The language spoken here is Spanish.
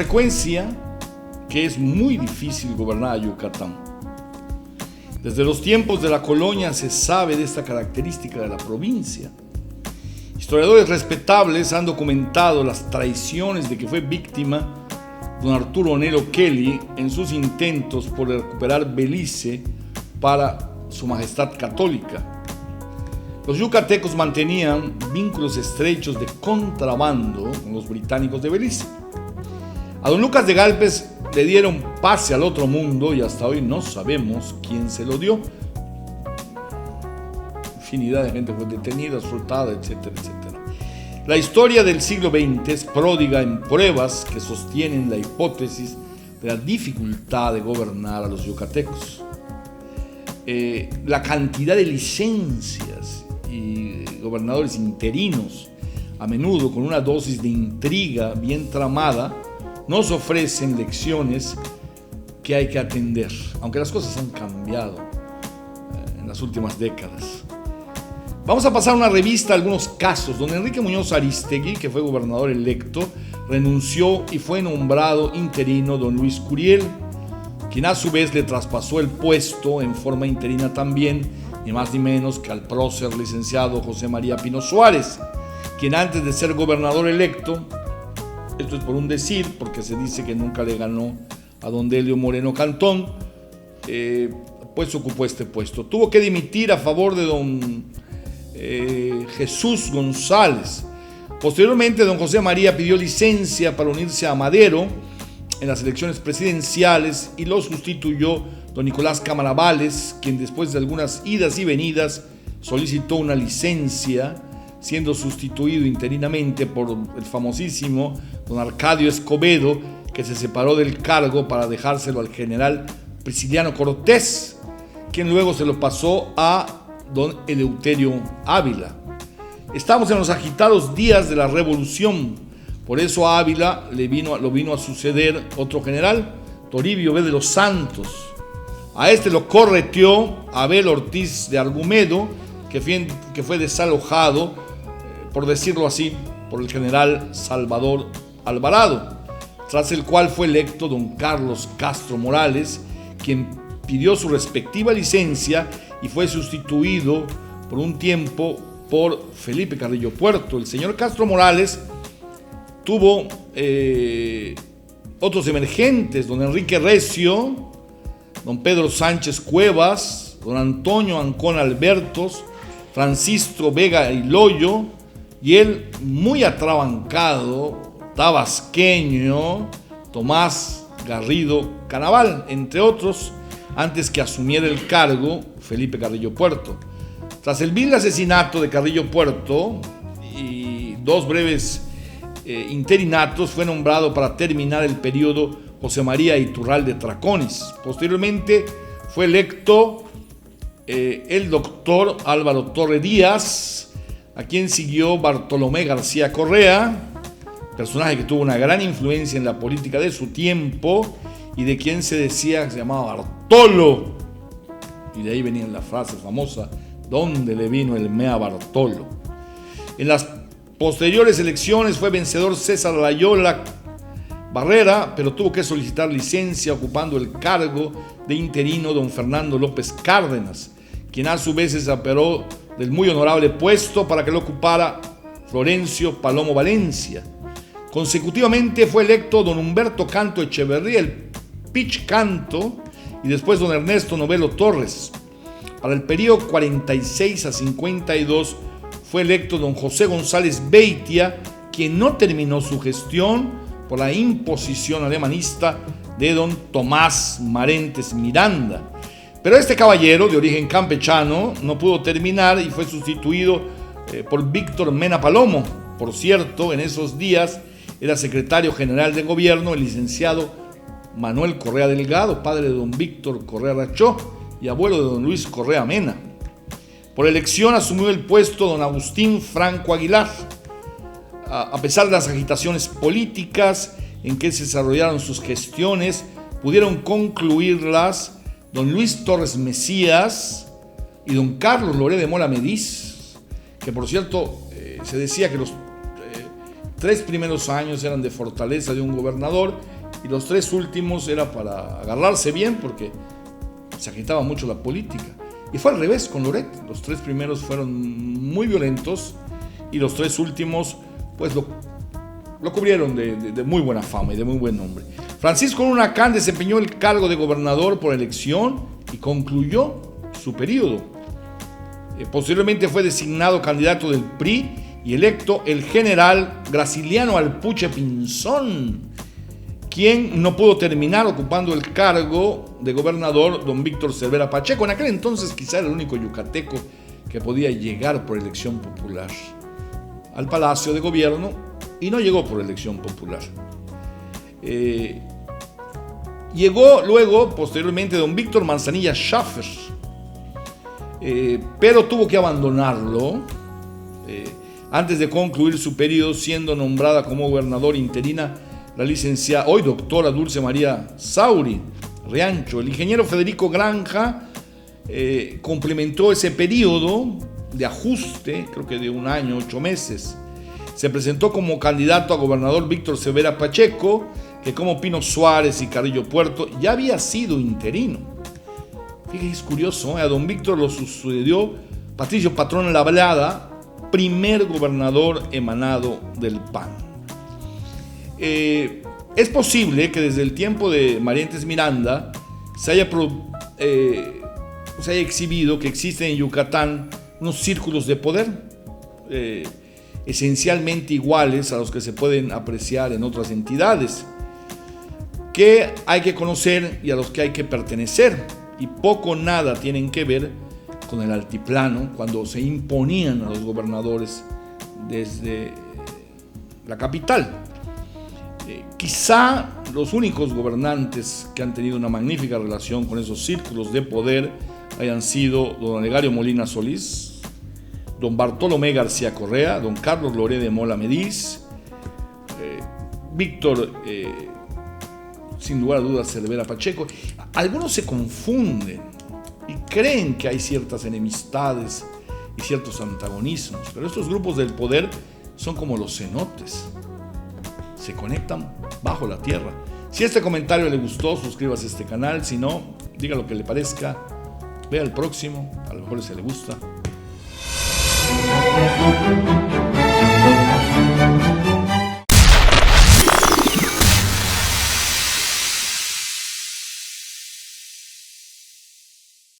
consecuencia que es muy difícil gobernar a Yucatán. Desde los tiempos de la colonia se sabe de esta característica de la provincia. Historiadores respetables han documentado las traiciones de que fue víctima don Arturo Nelo Kelly en sus intentos por recuperar Belice para su majestad católica. Los yucatecos mantenían vínculos estrechos de contrabando con los británicos de Belice. A don Lucas de Galvez le dieron pase al otro mundo y hasta hoy no sabemos quién se lo dio. Infinidad de gente fue detenida, soltada, etcétera, etcétera. La historia del siglo XX es pródiga en pruebas que sostienen la hipótesis de la dificultad de gobernar a los yucatecos. La cantidad de licencias y gobernadores interinos, a menudo con una dosis de intriga bien tramada, nos ofrecen lecciones que hay que atender, aunque las cosas han cambiado en las últimas décadas. Vamos a pasar una revista a algunos casos. Don Enrique Muñoz Aristegui, que fue gobernador electo, renunció y fue nombrado interino don Luis Curiel, quien a su vez le traspasó el puesto en forma interina también, ni más ni menos que al prócer licenciado José María Pino Suárez, quien antes de ser gobernador electo, esto es por un decir, porque se dice que nunca le ganó a don Delio Moreno Cantón, pues ocupó este puesto. Tuvo que dimitir a favor de don Jesús González. Posteriormente, don José María pidió licencia para unirse a Madero en las elecciones presidenciales y lo sustituyó don Nicolás Cámara Vales, quien después de algunas idas y venidas solicitó una licencia, siendo sustituido interinamente por el famosísimo don Arcadio Escobedo, que se separó del cargo para dejárselo al general Prisciliano Cortés, quien luego se lo pasó a don Eleuterio Ávila. Estamos en los agitados días de la Revolución, por eso a Ávila lo vino a suceder otro general, Toribio B. de los Santos. A este lo correteó Abel Ortiz de Argumedo, que fue desalojado, por decirlo así, por el general Salvador Alvarado, tras el cual fue electo don Carlos Castro Morales, quien pidió su respectiva licencia y fue sustituido por un tiempo por Felipe Carrillo Puerto. El señor Castro Morales tuvo otros emergentes, don Enrique Recio, don Pedro Sánchez Cuevas, don Antonio Ancón Albertos, Francisco Vega Iloyo y el muy atrabancado tabasqueño Tomás Garrido Canaval, entre otros, antes que asumiera el cargo Felipe Carrillo Puerto. Tras el vil asesinato de Carrillo Puerto y dos breves interinatos, fue nombrado para terminar el periodo José María Iturralde Traconis. Posteriormente fue electo el doctor Álvaro Torre Díaz, a quien siguió Bartolomé García Correa, personaje que tuvo una gran influencia en la política de su tiempo y de quien se decía que se llamaba Bartolo. Y de ahí venía la frase famosa, ¿dónde le vino el mea Bartolo? En las posteriores elecciones fue vencedor César Layola Barrera, pero tuvo que solicitar licencia ocupando el cargo de interino don Fernando López Cárdenas, quien a su vez se aperó del muy honorable puesto para que lo ocupara Florencio Palomo Valencia. Consecutivamente fue electo don Humberto Canto Echeverría, el Pich Canto, y después don Ernesto Novelo Torres. Para el periodo 46 a 52 fue electo don José González Beitia, quien no terminó su gestión por la imposición alemanista de don Tomás Marentes Miranda. Pero este caballero, de origen campechano, no pudo terminar y fue sustituido por Víctor Mena Palomo. Por cierto, en esos días era secretario general de gobierno el licenciado Manuel Correa Delgado, padre de don Víctor Correa Rachó y abuelo de don Luis Correa Mena. Por elección asumió el puesto don Agustín Franco Aguilar. A pesar de las agitaciones políticas en que se desarrollaron sus gestiones, pudieron concluirlas don Luis Torres Mesías y don Carlos Loré de Mola Mediz, que por cierto se decía que los 3 primeros años eran de fortaleza de un gobernador y los 3 últimos era para agarrarse bien porque se agitaba mucho la política. Y fue al revés con Loret. Los 3 primeros fueron muy violentos y los 3 últimos pues lo cubrieron de muy buena fama y de muy buen nombre. Francisco Lunacán desempeñó el cargo de gobernador por elección y concluyó su periodo. Posteriormente fue designado candidato del PRI y electo el general Graciliano Alpuche Pinzón, quien no pudo terminar ocupando el cargo de gobernador don Víctor Cervera Pacheco. En aquel entonces quizá era el único yucateco que podía llegar por elección popular al Palacio de Gobierno y no llegó por elección popular. Llegó luego, posteriormente, don Víctor Manzanilla Schaffer, pero tuvo que abandonarlo antes de concluir su periodo, siendo nombrada como gobernador interina la licenciada, hoy doctora Dulce María Sauri Riancho. El ingeniero Federico Granja complementó ese periodo de ajuste, creo que de 1 año, 8 meses. Se presentó como candidato a gobernador Víctor Cervera Pacheco, que como Pino Suárez y Carrillo Puerto ya había sido interino. Fíjate, es curioso, a don Víctor lo sucedió Patricio Patrón Lablada, primer gobernador emanado del PAN. Es posible que desde el tiempo de Marientes Miranda se haya exhibido que existen en Yucatán unos círculos de poder esencialmente iguales a los que se pueden apreciar en otras entidades, que hay que conocer y a los que hay que pertenecer, y poco o nada tienen que ver con el altiplano cuando se imponían a los gobernadores desde la capital. Quizá los únicos gobernantes que han tenido una magnífica relación con esos círculos de poder hayan sido don Olegario Molina Solís, don Bartolomé García Correa, don Carlos Loré de Mola Mediz, Víctor, sin lugar a dudas, Cervera Pacheco. Algunos se confunden y creen que hay ciertas enemistades y ciertos antagonismos, pero estos grupos del poder son como los cenotes, se conectan bajo la tierra. Si este comentario le gustó, suscríbase a este canal. Si no, diga lo que le parezca, vea el próximo, a lo mejor se le gusta.